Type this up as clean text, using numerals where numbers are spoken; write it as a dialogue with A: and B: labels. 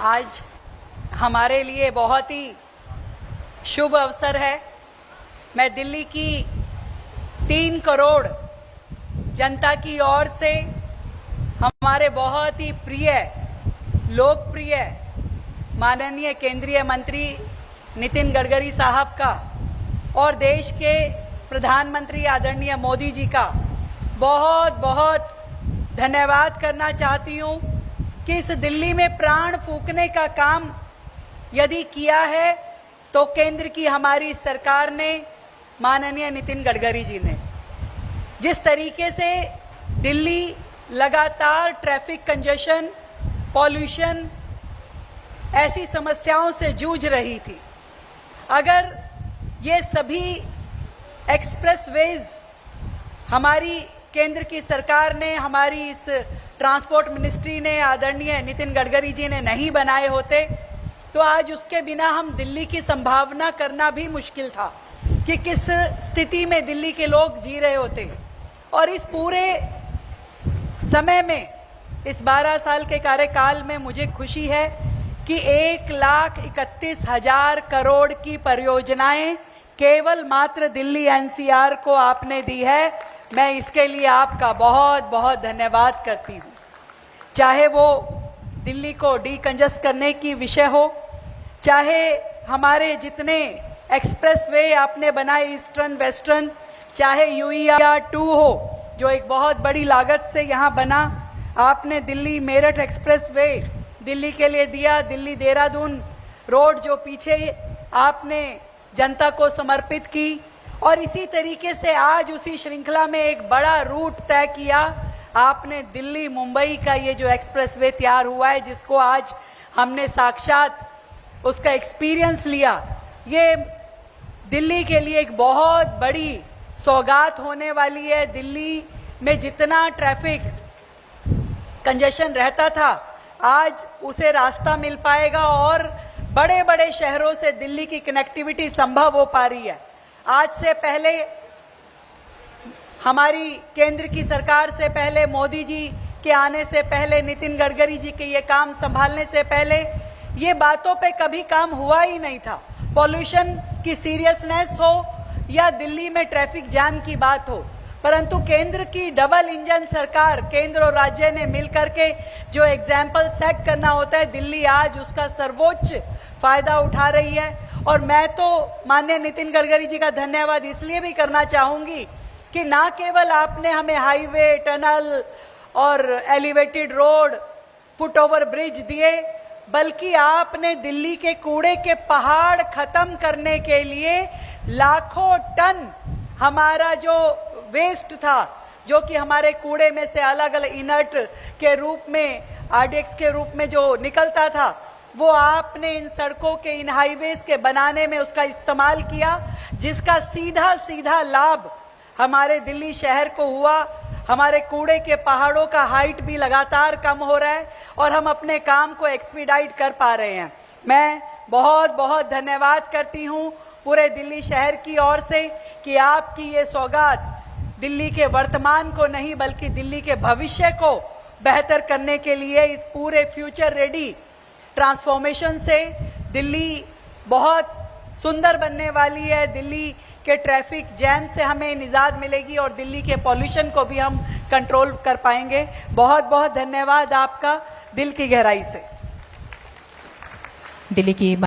A: आज हमारे लिए बहुत ही शुभ अवसर है। मैं दिल्ली की 3 करोड़ जनता की ओर से हमारे बहुत ही प्रिय, लोकप्रिय माननीय केंद्रीय मंत्री नितिन गडकरी साहब का और देश के प्रधानमंत्री आदरणीय मोदी जी का बहुत बहुत धन्यवाद करना चाहती हूँ कि इस दिल्ली में प्राण फूंकने का काम यदि किया है तो केंद्र की हमारी सरकार ने, माननीय नितिन गडकरी जी ने। जिस तरीके से दिल्ली लगातार ट्रैफिक कंजेशन, पॉल्यूशन ऐसी समस्याओं से जूझ रही थी, अगर ये सभी एक्सप्रेसवेज हमारी केंद्र की सरकार ने, हमारी इस ट्रांसपोर्ट मिनिस्ट्री ने, आदरणीय नितिन गडकरी जी ने नहीं बनाए होते तो आज उसके बिना हम दिल्ली की संभावना करना भी मुश्किल था कि किस स्थिति में दिल्ली के लोग जी रहे होते। और इस पूरे समय में, इस 12 साल के कार्यकाल में मुझे खुशी है कि 1,31,000 करोड़ की परियोजनाएं केवल मात्र दिल्ली एनसीआर को आपने दी है। मैं इसके लिए आपका बहुत बहुत धन्यवाद करती हूँ। चाहे वो दिल्ली को डीकंजस्ट करने की विषय हो, चाहे हमारे जितने एक्सप्रेसवे आपने बनाए ईस्टर्न वेस्टर्न, चाहे UER 2 हो जो एक बहुत बड़ी लागत से यहाँ बना, आपने दिल्ली मेरठ एक्सप्रेसवे दिल्ली के लिए दिया, दिल्ली देहरादून रोड जो पीछे आपने जनता को समर्पित की, और इसी तरीके से आज उसी श्रृंखला में एक बड़ा रूट तय किया आपने, दिल्ली मुंबई का ये जो एक्सप्रेसवे तैयार हुआ है, जिसको आज हमने साक्षात उसका एक्सपीरियंस लिया। ये दिल्ली के लिए एक बहुत बड़ी सौगात होने वाली है। दिल्ली में जितना ट्रैफिक कंजेशन रहता था, आज उसे रास्ता मिल पाएगा और बड़े बड़े शहरों से दिल्ली की कनेक्टिविटी संभव हो पा रही है। आज से पहले, हमारी केंद्र की सरकार से पहले, मोदी जी के आने से पहले, नितिन गडकरी जी के ये काम संभालने से पहले ये बातों पे कभी काम हुआ ही नहीं था। पॉल्यूशन की सीरियसनेस हो या दिल्ली में ट्रैफिक जाम की बात हो, परंतु केंद्र की डबल इंजन सरकार, केंद्र और राज्य ने मिलकर के जो एग्जाम्पल सेट करना होता है, दिल्ली आज उसका सर्वोच्च फायदा उठा रही है। और मैं तो माननीय नितिन गडकरी जी का धन्यवाद इसलिए भी करना चाहूंगी कि ना केवल आपने हमें हाईवे, टनल और एलिवेटेड रोड, फुटओवर ब्रिज दिए, बल्कि आपने दिल्ली के कूड़े के पहाड़ खत्म करने के लिए लाखों टन हमारा जो वेस्ट था, जो कि हमारे कूड़े में से अलग अलग इनर्ट के रूप में, RDX के रूप में जो निकलता था, वो आपने इन सड़कों के, इन हाईवेज के बनाने में उसका इस्तेमाल किया, जिसका सीधा सीधा लाभ हमारे दिल्ली शहर को हुआ। हमारे कूड़े के पहाड़ों का हाइट भी लगातार कम हो रहा है और हम अपने काम को एक्सपीडाइट कर पा रहे हैं। मैं बहुत बहुत धन्यवाद करती हूँ पूरे दिल्ली शहर की ओर से कि आपकी ये सौगात दिल्ली के वर्तमान को नहीं बल्कि दिल्ली के भविष्य को बेहतर करने के लिए, इस पूरे फ्यूचर रेडी ट्रांसफॉर्मेशन से दिल्ली बहुत सुंदर बनने वाली है। दिल्ली के ट्रैफिक जैम से हमें निजात मिलेगी और दिल्ली के पॉल्यूशन को भी हम कंट्रोल कर पाएंगे। बहुत बहुत धन्यवाद आपका, दिल की गहराई से।
B: दिल्ली की